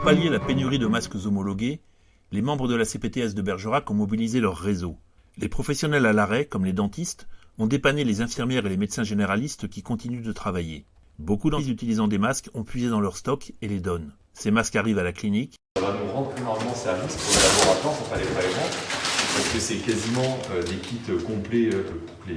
pallier la pénurie de masques homologués, les membres de la CPTS de Bergerac ont mobilisé leur réseau. Les professionnels à l'arrêt, comme les dentistes, ont dépanné les infirmières et les médecins généralistes qui continuent de travailler. Beaucoup d'entreprises utilisant des masques ont puisé dans leur stock et les donnent. Ces masques arrivent à la clinique. Ça va nous rendre énormément service pour les laboratoires pour faire les prélèvements, parce que c'est quasiment des kits complets pour que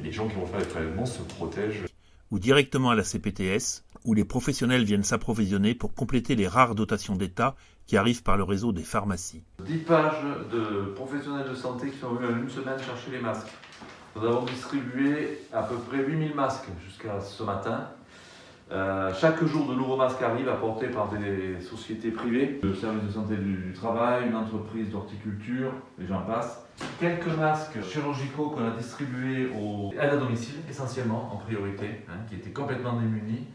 les gens qui vont faire les prélèvements se protègent. Ou directement à la CPTS, où les professionnels viennent s'approvisionner pour compléter les rares dotations d'État qui arrivent par le réseau des pharmacies. 10 pages de professionnels de santé qui sont venus en une semaine chercher les masques. Nous avons distribué à peu près 8000 masques jusqu'à ce matin. Chaque jour, de nouveaux masques arrivent apportés par des sociétés privées, le service de santé du travail, une entreprise d'horticulture, les gens passent. Quelques masques chirurgicaux qu'on a distribués aux aides à domicile, essentiellement en priorité, qui étaient complètement démunis.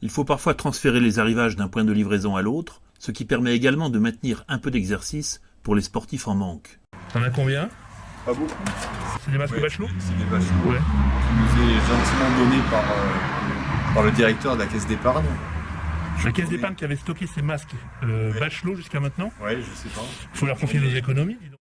Il faut parfois transférer les arrivages d'un point de livraison à l'autre, ce qui permet également de maintenir un peu d'exercice pour les sportifs en manque. T'en as combien? Pas beaucoup. C'est des masques Bachelot? C'est des Bachelot. Ouais. Qui nous est gentiment donné par le directeur de la caisse d'épargne. La caisse d'épargne qui avait stocké ces masques Bachelot jusqu'à maintenant? Ouais, je sais pas. Il faut leur confier nos économies, dis donc.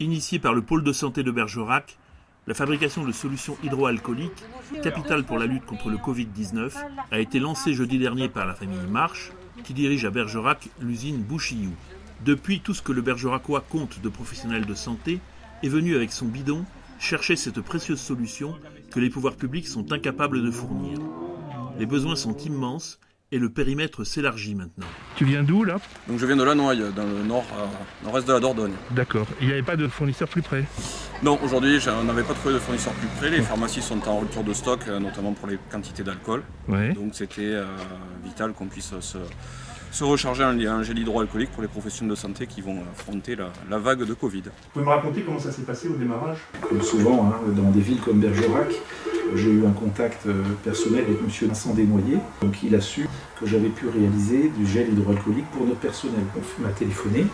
Initiée par le pôle de santé de Bergerac, la fabrication de solutions hydroalcooliques, capitale pour la lutte contre le Covid-19, a été lancée jeudi dernier par la famille Marche, qui dirige à Bergerac l'usine Bouchillou. Depuis, tout ce que le Bergeracois compte de professionnels de santé est venu avec son bidon chercher cette précieuse solution que les pouvoirs publics sont incapables de fournir. Les besoins sont immenses et le périmètre s'élargit maintenant. Tu viens d'où là? Donc je viens de La Noye, dans le nord-est de la Dordogne. D'accord. Il n'y avait pas de fournisseur plus près? Non, aujourd'hui on n'avait pas trouvé de fournisseur plus près. Les pharmacies sont en rupture de stock, notamment pour les quantités d'alcool. Ouais. Donc c'était vital qu'on puisse se recharger un gel hydroalcoolique pour les professionnels de santé qui vont affronter la vague de Covid. Vous pouvez me raconter comment ça s'est passé au démarrage? Comme souvent, dans des villes comme Bergerac, j'ai eu un contact personnel avec M. Vincent Desnoyers. Donc il a su que j'avais pu réaliser du gel hydroalcoolique pour notre personnel. On m'a téléphoné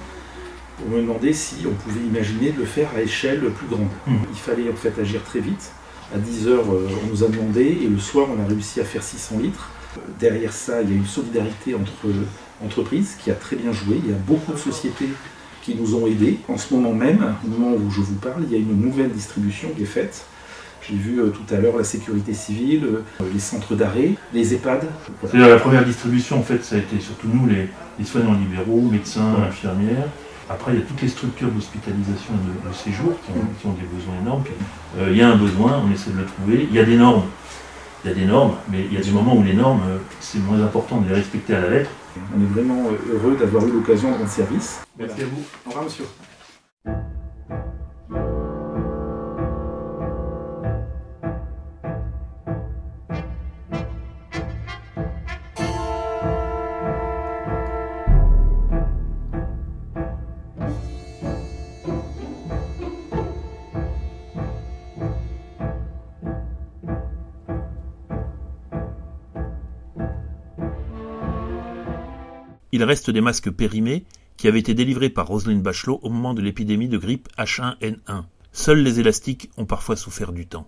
pour me demander si on pouvait imaginer de le faire à échelle plus grande. Il fallait en fait agir très vite. À 10h, on nous a demandé et le soir, on a réussi à faire 600 litres. Derrière ça, il y a une solidarité entre entreprises qui a très bien joué. Il y a beaucoup de sociétés qui nous ont aidés. En ce moment même, au moment où je vous parle, il y a une nouvelle distribution qui est faite. J'ai vu tout à l'heure la sécurité civile, les centres d'arrêt, les EHPAD. C'est-à-dire la première distribution, en fait, ça a été surtout nous, les soignants libéraux, médecins, infirmières. Après, il y a toutes les structures d'hospitalisation et de séjour qui ont des besoins énormes. Il y a un besoin, on essaie de le trouver. Il y a des normes, mais il y a des moments où les normes, c'est moins important de les respecter à la lettre. On est vraiment heureux d'avoir eu l'occasion de rendre service. Merci à vous. Au revoir, monsieur. Il reste des masques périmés qui avaient été délivrés par Roselyne Bachelot au moment de l'épidémie de grippe H1N1. Seuls les élastiques ont parfois souffert du temps.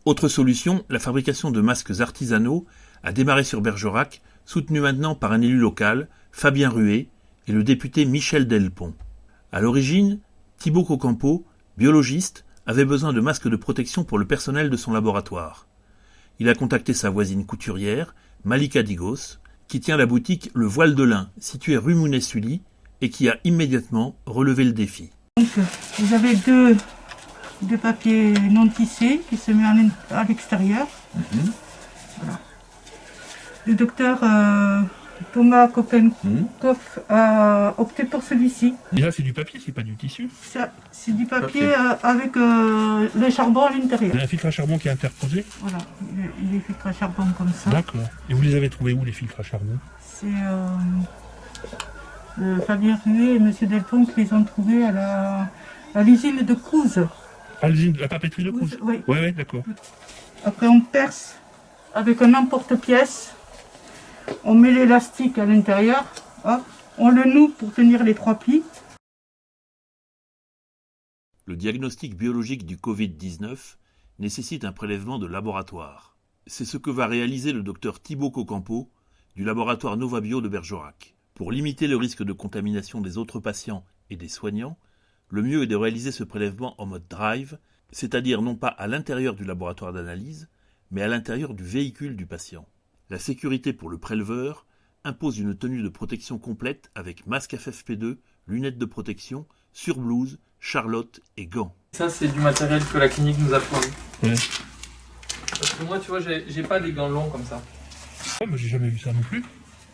Autre solution, la fabrication de masques artisanaux a démarré sur Bergerac, soutenue maintenant par un élu local, Fabien Ruet, et le député Michel Delpont. À l'origine, Thibaut Cocampo, biologiste, avait besoin de masques de protection pour le personnel de son laboratoire. Il a contacté sa voisine couturière, Malika Digos, qui tient la boutique Le Voile de Lin, située rue Mounet-Sully, et qui a immédiatement relevé le défi. Donc, vous avez deux papiers non tissés qui se mettent à l'extérieur. Voilà. Le docteur Thomas Kopenkopf a opté pour celui-ci. Et là, c'est du papier, c'est pas du tissu. Ça, c'est du papier avec le charbon à l'intérieur. Il y a un filtre à charbon qui est interposé. Voilà, il est filtre à charbon comme ça. D'accord. Et vous les avez trouvés où, les filtres à charbon? C'est Fabien Ruet et M. Delpont qui les ont trouvés à l'usine de Couze. À l'usine de la papeterie de Couze? Oui. Ouais, d'accord. Après, on perce avec un emporte-pièce. On met l'élastique à l'intérieur. Hop, on le noue pour tenir les 3 plis. Le diagnostic biologique du Covid-19 nécessite un prélèvement de laboratoire. C'est ce que va réaliser le docteur Thibaut Cocampo, du laboratoire Novabio de Bergerac. Pour limiter le risque de contamination des autres patients et des soignants, le mieux est de réaliser ce prélèvement en mode drive, c'est-à-dire non pas à l'intérieur du laboratoire d'analyse, mais à l'intérieur du véhicule du patient. La sécurité pour le préleveur impose une tenue de protection complète avec masque FFP2, lunettes de protection, surblouse, charlotte et gants. Ça, c'est du matériel que la clinique nous a fourni. Ouais. Parce que moi, tu vois, j'ai pas des gants longs comme ça. Ouais, moi j'ai jamais vu ça non plus.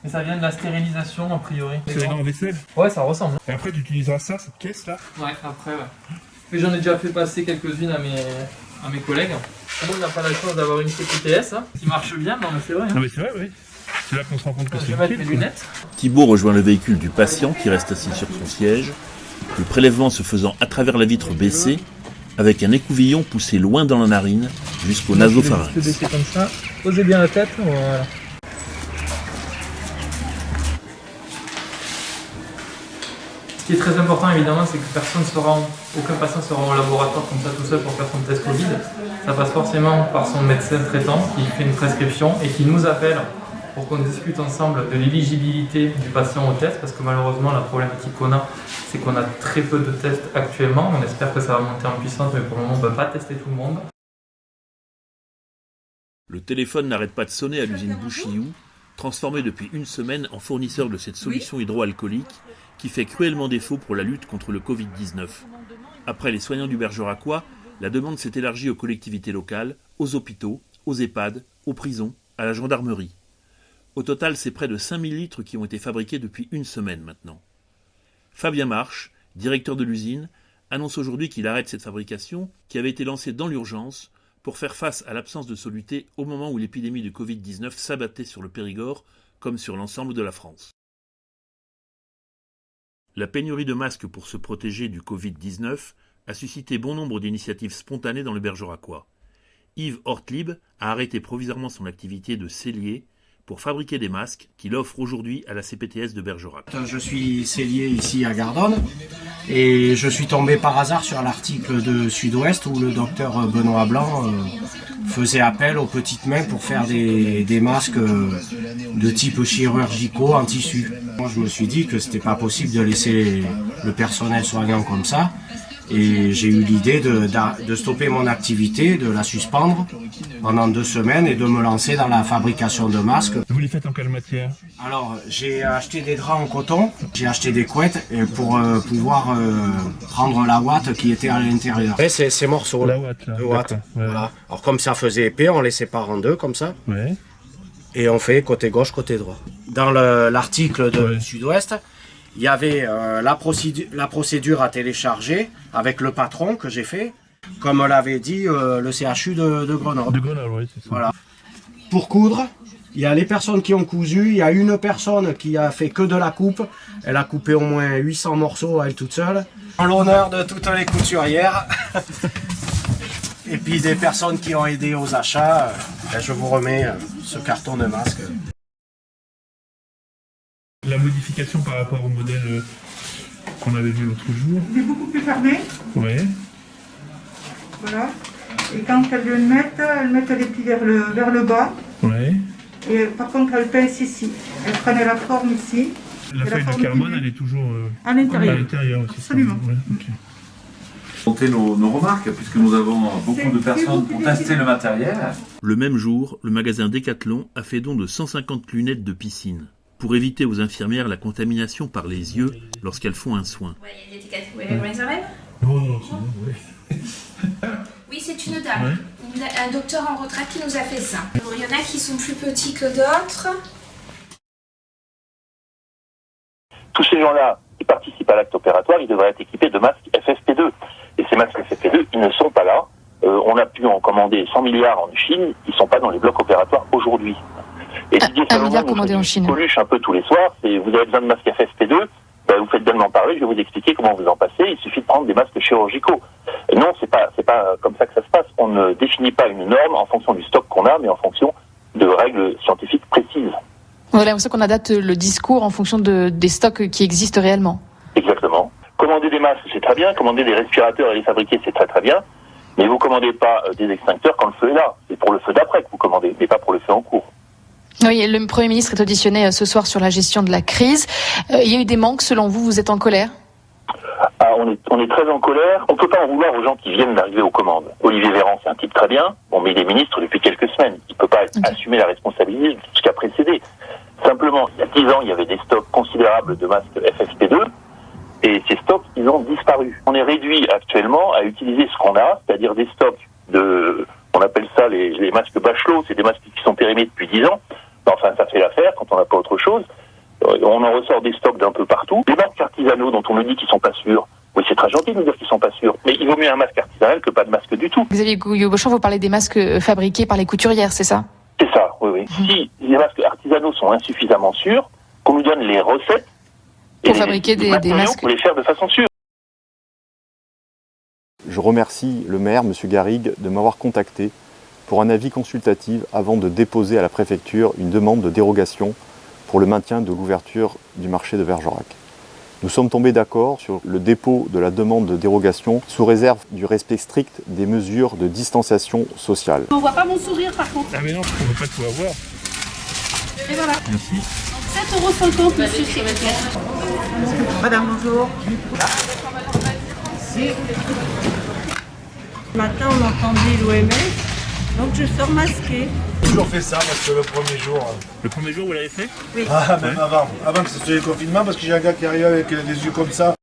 Mais ça vient de la stérilisation, a priori. C'est les gants à vaisselle. Ouais, ça ressemble. Et après tu utiliseras ça, cette caisse là. Ouais, après, ouais. Mais j'en ai déjà fait passer quelques-unes à mes collègues. Nous, on n'a pas la chance d'avoir une CPTS hein, qui marche bien, non mais c'est vrai. Hein. Non mais c'est vrai, oui. C'est là qu'on se rend compte que Je c'est vais mettre utile, mes quoi. lunettes. Thibault rejoint le véhicule du patient qui reste assis sur son siège, le prélèvement se faisant à travers la vitre baissée, avec un écouvillon poussé loin dans la narine jusqu'au Je nasopharynx. vais baisser comme ça. Posez bien la tête, voilà. Ce qui est très important évidemment, c'est que aucun patient sera au laboratoire comme ça tout seul pour faire son test Covid. Ça passe forcément par son médecin traitant qui fait une prescription et qui nous appelle pour qu'on discute ensemble de l'éligibilité du patient au test, parce que malheureusement la problématique qu'on a, c'est qu'on a très peu de tests actuellement. On espère que ça va monter en puissance, mais pour le moment on ne peut pas tester tout le monde. Le téléphone n'arrête pas de sonner à l'usine Bouchillou, transformée depuis une semaine en fournisseur de cette solution hydroalcoolique qui fait cruellement défaut pour la lutte contre le Covid-19. Après les soignants du Bergeracois, la demande s'est élargie aux collectivités locales, aux hôpitaux, aux EHPAD, aux prisons, à la gendarmerie. Au total, c'est près de 5000 litres qui ont été fabriqués depuis une semaine maintenant. Fabien Marche, directeur de l'usine, annonce aujourd'hui qu'il arrête cette fabrication qui avait été lancée dans l'urgence pour faire face à l'absence de soluté au moment où l'épidémie de Covid-19 s'abattait sur le Périgord comme sur l'ensemble de la France. La pénurie de masques pour se protéger du Covid-19 a suscité bon nombre d'initiatives spontanées dans le Bergeracois. Yves Hortlib a arrêté provisoirement son activité de sellier pour fabriquer des masques qu'il offre aujourd'hui à la CPTS de Bergerac. Je suis sellier ici à Gardonne et je suis tombé par hasard sur l'article de Sud-Ouest où le docteur Benoît Blanc faisait appel aux petites mains pour faire des masques de type chirurgicaux en tissu. Moi, je me suis dit que c'était pas possible de laisser le personnel soignant comme ça. Et j'ai eu l'idée de stopper mon activité, de la suspendre pendant 2 semaines et de me lancer dans la fabrication de masques. Vous les faites en quelle matière? Alors, j'ai acheté des draps en coton, j'ai acheté des couettes pour pouvoir prendre la ouate qui était à l'intérieur. Et ces morceaux La ouate, là. de ouate. Ouais. Voilà. Alors comme ça faisait épais, on les sépare en 2 comme ça. Ouais. Et on fait côté gauche, côté droit. Dans l'article de Ouais. Sud-Ouest, il y avait la procédure à télécharger avec le patron que j'ai fait, comme l'avait dit le CHU de Grenoble. De Grenoble, oui, c'est ça. Voilà. Pour coudre, il y a les personnes qui ont cousu, il y a une personne qui a fait que de la coupe. Elle a coupé au moins 800 morceaux à elle toute seule. En l'honneur de toutes les couturières. Et puis des personnes qui ont aidé aux achats. Je vous remets ce carton de masque. La modification par rapport au modèle qu'on avait vu l'autre jour. Il est beaucoup plus fermé. Ouais. Voilà. Et quand elles le mettent les pieds vers le bas. Ouais. Et par contre, elles pincent ici. Elles prennent la forme ici. La Et feuille de forme carbone, du- elle est toujours À l'intérieur. à l'intérieur aussi. Absolument. Ouais, ok. Compter nos remarques, puisque nous avons beaucoup de C'est personnes vous pour qui tester le matériel. Le même jour, le magasin Decathlon a fait don de 150 lunettes de piscine pour éviter aux infirmières la contamination par les yeux lorsqu'elles font un soin. Ouais, il y a l'étiquette. Vous voulez voir les oreilles? Non, c'est bon, ouais. Oui, c'est une dame. Ouais. Un docteur en retraite qui nous a fait ça. Alors, il y en a qui sont plus petits que d'autres. Tous ces gens-là qui participent à l'acte opératoire, ils devraient être équipés de masques FFP2. Et ces masques FFP2, ils ne sont pas là. On a pu en commander 100 milliards en Chine, ils ne sont pas dans les blocs opératoires aujourd'hui. Et Didier Salomon nous fait une coluche un peu tous les soirs, c'est vous avez besoin de masques FFP2, ben vous faites bien de m'en parler, je vais vous expliquer comment vous en passez, il suffit de prendre des masques chirurgicaux. Et non, c'est pas comme ça que ça se passe. On ne définit pas une norme en fonction du stock qu'on a, mais en fonction de règles scientifiques précises. On a l'impression qu'on adapte le discours en fonction des stocks qui existent réellement. Exactement. Commander des masques, c'est très bien. Commander des respirateurs et les fabriquer, c'est très très bien. Mais vous commandez pas des extincteurs quand le feu est là. C'est pour le feu d'après que vous commandez, mais pas pour le feu en cours. Oui, le Premier ministre est auditionné ce soir sur la gestion de la crise. Il y a eu des manques, selon vous, vous êtes en colère ? On est très en colère. On ne peut pas en vouloir aux gens qui viennent d'arriver aux commandes. Olivier Véran, c'est un type très bien, mais il est ministre depuis quelques semaines. Il ne peut pas assumer la responsabilité de ce qui a précédé. Simplement, il y a 10 ans, il y avait des stocks considérables de masques FFP2, et ces stocks, ils ont disparu. On est réduit actuellement à utiliser ce qu'on a, c'est-à-dire des stocks on appelle ça les masques Bachelot, c'est des masques qui sont périmés depuis 10 ans. Enfin, ça fait l'affaire quand on n'a pas autre chose. On en ressort des stocks d'un peu partout. Les masques artisanaux dont on nous dit qu'ils sont pas sûrs, oui, c'est très gentil de nous dire qu'ils sont pas sûrs, mais il vaut mieux un masque artisanal que pas de masque du tout. Xavier Gouillot-Beauchamp, vous parlez des masques fabriqués par les couturières, c'est ça ? C'est ça, oui. Si les masques artisanaux sont insuffisamment sûrs, qu'on nous donne les recettes pour fabriquer des masques, pour les faire de façon sûre. Je remercie le maire, M. Garrigue, de m'avoir contacté pour un avis consultatif avant de déposer à la préfecture une demande de dérogation pour le maintien de l'ouverture du marché de Bergerac. Nous sommes tombés d'accord sur le dépôt de la demande de dérogation sous réserve du respect strict des mesures de distanciation sociale. On voit pas mon sourire par contre. Ah mais non, on ne veut pas tout avoir. Et voilà. Merci. 7,50 €, monsieur, s'il vous plaît. Madame, bonjour. Ce matin, on entendait l'OMS, donc je sors masquée. J'ai toujours fait ça parce que le premier jour. Le premier jour, vous l'avez fait ? Oui. Ah, même avant que ce soit le confinement, parce que j'ai un gars qui arrive avec des yeux comme ça.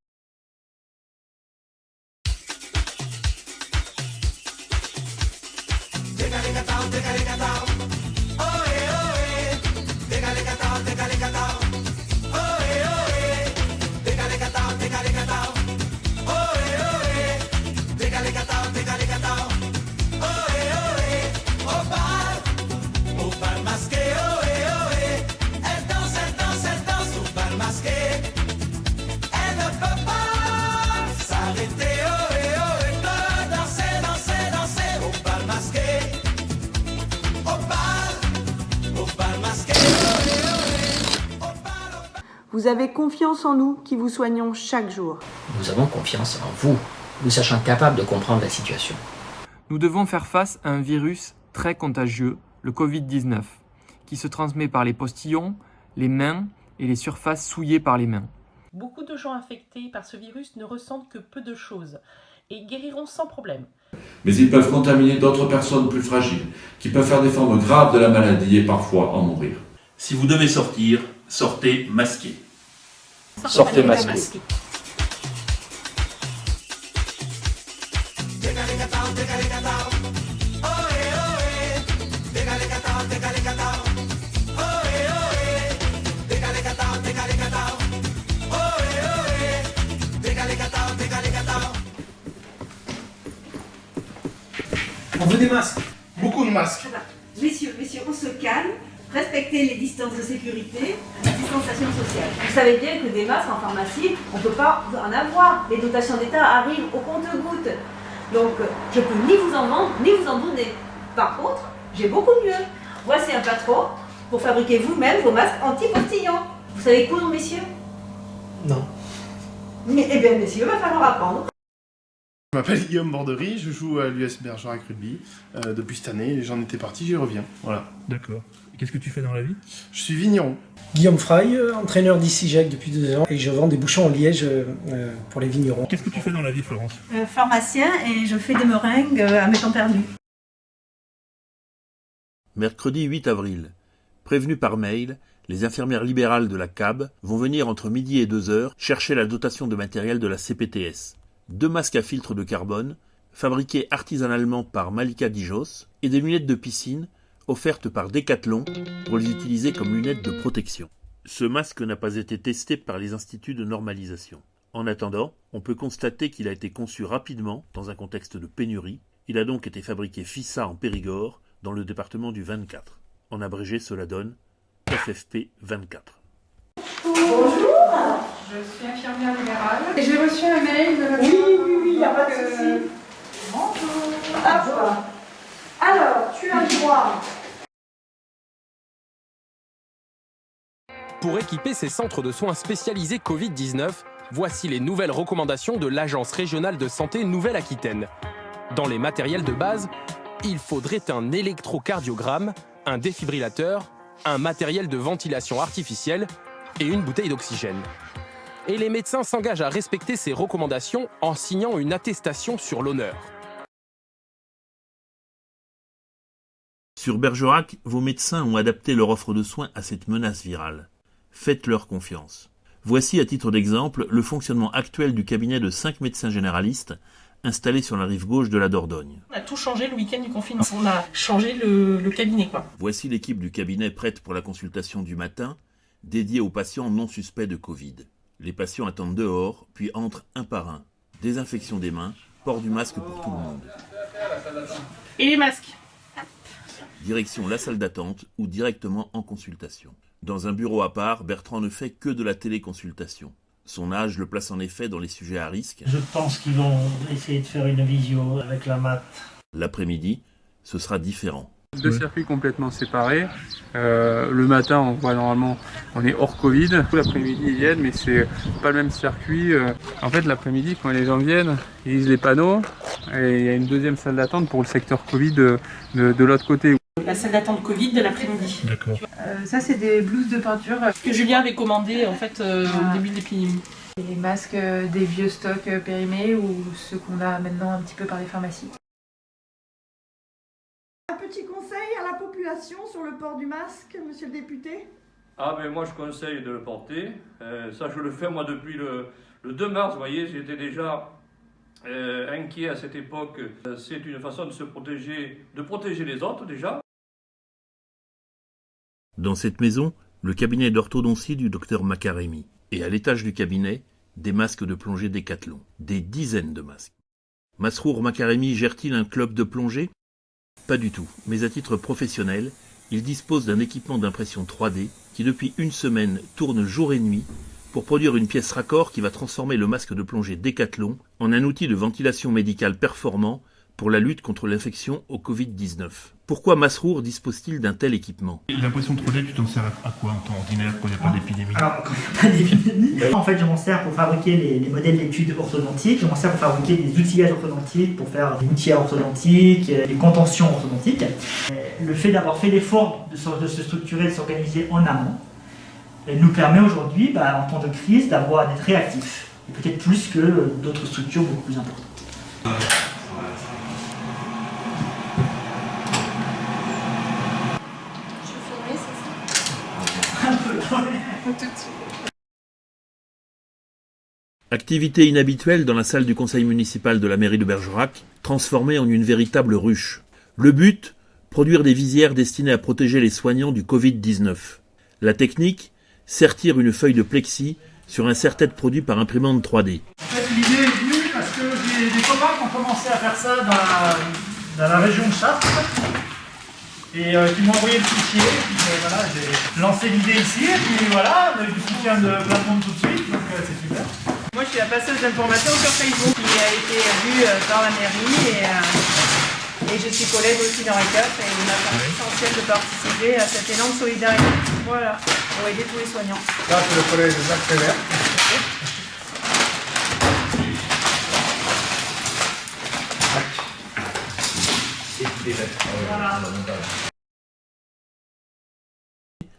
Vous avez confiance en nous qui vous soignons chaque jour. Nous avons confiance en vous, nous sachant capables de comprendre la situation. Nous devons faire face à un virus très contagieux, le Covid-19, qui se transmet par les postillons, les mains et les surfaces souillées par les mains. Beaucoup de gens infectés par ce virus ne ressentent que peu de choses et guériront sans problème. Mais ils peuvent contaminer d'autres personnes plus fragiles, qui peuvent faire des formes graves de la maladie et parfois en mourir. Si vous devez sortir, sortez masqué. Sortez masqué. On veut des masques. Beaucoup de masques. Messieurs, on se calme. Respectez les distances de sécurité, la distanciation sociale. Vous savez bien que des masques en pharmacie, on ne peut pas en avoir. Les dotations d'État arrivent au compte-gouttes. Donc, je ne peux ni vous en vendre, ni vous en donner. Par contre, j'ai beaucoup mieux. Voici un patron pour fabriquer vous-même vos masques anti-postillons. Vous savez coudre, messieurs? Non. Mais, eh bien, messieurs, il va falloir apprendre. Je m'appelle Guillaume Borderie, je joue à l'US Bergerac Rugby depuis cette année. J'en étais parti, j'y reviens. Voilà. D'accord. Et qu'est-ce que tu fais dans la vie? Je suis vigneron. Guillaume Frey, entraîneur d'ICIGEC depuis 2 ans et je vends des bouchons en liège pour les vignerons. Qu'est-ce que tu fais dans la vie, Florence? Pharmacien et je fais des meringues à mes temps perdus. Mercredi 8 avril. Prévenus par mail, les infirmières libérales de la CAB vont venir entre midi et 2h chercher la dotation de matériel de la CPTS. 2 masques à filtre de carbone, fabriqués artisanalement par Malika Dijos, et des lunettes de piscine, offertes par Decathlon pour les utiliser comme lunettes de protection. Ce masque n'a pas été testé par les instituts de normalisation. En attendant, on peut constater qu'il a été conçu rapidement dans un contexte de pénurie. Il a donc été fabriqué FISA en Périgord, dans le département du 24. En abrégé, cela donne FFP 24. Bonjour, je suis infirmière libérale et j'ai reçu un mail de la Oui, il n'y a pas de souci. Bonjour. Ah, alors, tu as le droit. Pour équiper ces centres de soins spécialisés Covid-19, voici les nouvelles recommandations de l'Agence régionale de santé Nouvelle-Aquitaine. Dans les matériels de base, il faudrait un électrocardiogramme, un défibrillateur un matériel de ventilation artificielle et une bouteille d'oxygène. Et les médecins s'engagent à respecter ces recommandations en signant une attestation sur l'honneur. Sur Bergerac, vos médecins ont adapté leur offre de soins à cette menace virale. Faites-leur confiance. Voici à titre d'exemple le fonctionnement actuel du cabinet de 5 médecins généralistes installés sur la rive gauche de la Dordogne. On a tout changé le week-end du confinement. On a changé le cabinet, quoi. Voici l'équipe du cabinet prête pour la consultation du matin, dédiée aux patients non suspects de Covid. Les patients attendent dehors, puis entrent un par un. Désinfection des mains, port du masque pour tout le monde. Et les masques. Direction la salle d'attente ou directement en consultation. Dans un bureau à part, Bertrand ne fait que de la téléconsultation. Son âge le place en effet dans les sujets à risque. Je pense qu'ils vont essayer de faire une visio avec la mat. L'après-midi, ce sera différent. Deux circuits complètement séparés. Le matin, on voit normalement, on est hors Covid. L'après-midi, ils viennent, mais c'est pas le même circuit. En fait, l'après-midi, quand les gens viennent, ils lisent les panneaux. Et il y a une deuxième salle d'attente pour le secteur Covid de l'autre côté. La salle d'attente Covid de l'après-midi. D'accord. Ça, c'est des blouses de peinture. Que Julien avait commandé en fait au début de l'épidémie. Les masques des vieux stocks périmés ou ceux qu'on a maintenant un petit peu par les pharmacies. Un petit conseil à la population sur le port du masque, monsieur le député? Ah ben moi je conseille de le porter. Ça je le fais moi depuis le 2 mars, vous voyez, j'étais déjà inquiet à cette époque. C'est une façon de se protéger, de protéger les autres déjà. Dans cette maison, le cabinet d'orthodontie du docteur Macaremi. Et à l'étage du cabinet, des masques de plongée Décathlon. Des dizaines de masques. Masrour Macaremi gère-t-il un club de plongée? Pas du tout, mais à titre professionnel, il dispose d'un équipement d'impression 3D qui depuis une semaine tourne jour et nuit pour produire une pièce raccord qui va transformer le masque de plongée Décathlon en un outil de ventilation médicale performant pour la lutte contre l'infection au Covid-19. Pourquoi Masrour dispose-t-il d'un tel équipement? L'impression 3D, tu t'en sers à quoi en temps ordinaire quand il n'y a pas d'épidémie? Alors, quand il n'y a pas d'épidémie, en fait, je m'en sers pour fabriquer les modèles d'études orthodontiques, je m'en sers pour fabriquer des outillages orthodontiques, pour faire des outils orthodontiques, des contentions orthodontiques. Le fait d'avoir fait l'effort de se structurer, de s'organiser en amont, nous permet aujourd'hui, en temps de crise, d'être réactifs, et peut-être plus que d'autres structures beaucoup plus importantes. Activité inhabituelle dans la salle du conseil municipal de la mairie de Bergerac, transformée en une véritable ruche. Le but, produire des visières destinées à protéger les soignants du Covid-19. La technique, sertir une feuille de plexi sur un serre-tête produit par imprimante 3D. En fait, l'idée est venue parce que j'ai des copains qui ont commencé à faire ça dans la région de Chartres. Et qui m'ont envoyé le fichier, et puis voilà, j'ai lancé l'idée ici, et puis voilà, on a eu du soutien de plein de monde tout de suite, donc c'est super. Moi, je suis la passeuse d'information sur Facebook qui a été vue par la mairie et je suis collègue aussi dans la CAF et il m'a paru essentiel de participer à cet élan de solidarité. Voilà, pour aider tous les soignants. Là, c'est le collège Jacques Prévert.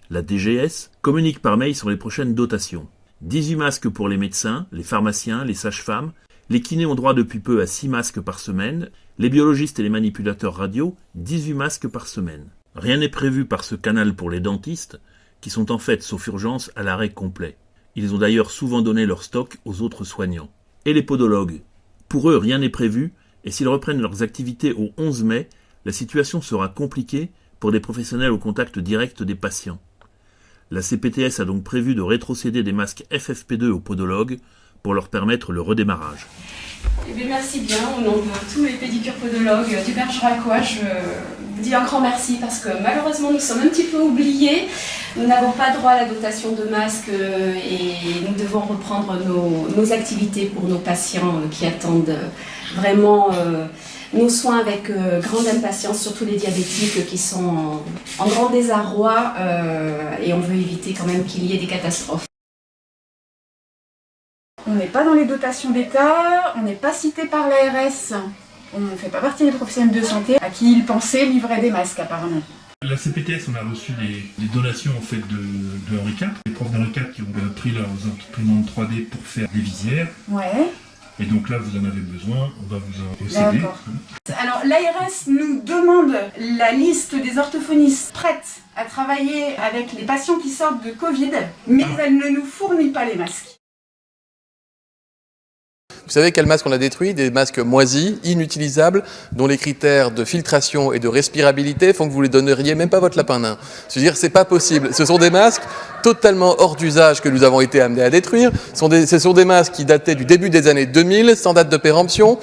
La DGS communique par mail sur les prochaines dotations. 18 masques pour les médecins, les pharmaciens, les sages-femmes. Les kinés ont droit depuis peu à 6 masques par semaine. Les biologistes et les manipulateurs radio, 18 masques par semaine. Rien n'est prévu par ce canal pour les dentistes, qui sont en fait, sauf urgence, à l'arrêt complet. Ils ont d'ailleurs souvent donné leur stock aux autres soignants. Et les podologues? Pour eux, rien n'est prévu, et s'ils reprennent leurs activités au 11 mai, la situation sera compliquée pour des professionnels au contact direct des patients. La CPTS a donc prévu de rétrocéder des masques FFP2 aux podologues pour leur permettre le redémarrage. Eh bien, merci bien, au nom de tous les pédicures podologues du Bergeracois, je vous dis un grand merci parce que malheureusement nous sommes un petit peu oubliés. Nous n'avons pas droit à la dotation de masques et nous devons reprendre nos activités pour nos patients qui attendent vraiment nos soins avec grande impatience, surtout les diabétiques qui sont en grand désarroi et on veut éviter quand même qu'il y ait des catastrophes. On n'est pas dans les dotations d'État, on n'est pas cité par l'ARS, on ne fait pas partie des professionnels de santé à qui ils pensaient livrer des masques apparemment. La CPTS, on a reçu des donations en fait de Henri IV, les profs d'Henri IV qui ont pris leurs imprimantes 3D pour faire des visières. Ouais. Et donc là, vous en avez besoin, on va vous en posséder. D'accord. Alors l'ARS nous demande la liste des orthophonistes prêtes à travailler avec les patients qui sortent de Covid, mais elle ne nous fournit pas les masques. Vous savez quels masques on a détruits? Des masques moisis, inutilisables, dont les critères de filtration et de respirabilité font que vous ne les donneriez même pas à votre lapin nain. Je veux dire, c'est pas possible. Ce sont des masques totalement hors d'usage que nous avons été amenés à détruire. Ce sont des masques qui dataient du début des années 2000, sans date de péremption.